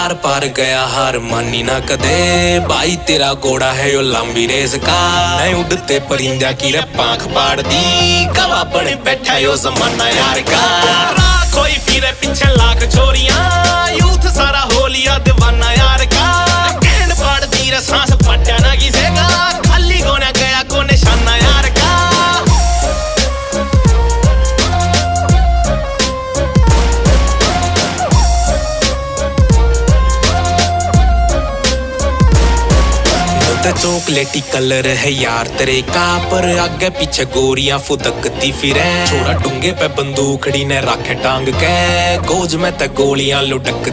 are पार गया हार मानी ना कदे भाई तेरा घोड़ा है यो लंबी रेस का मैं उड़ते परिंदा की रे पांख पाड़ दी गवा बने बैठा यो जमाना यार का कोई फिरे पीछे लाख छोरियां यूथ सारा हो लिया दीवाना यार का कैंड पाड़ दी रे सांस फटा ना किसेगा खाली कोने गया को निशाना यार का चॉकलेटी कलर है यार तेरे का पर आगे पीछे गोरियां फुदकती फिरे छोरा डूंगे पे बंदूकड़ी ने राखे टांग के गोज में ते गोलियां लुटकती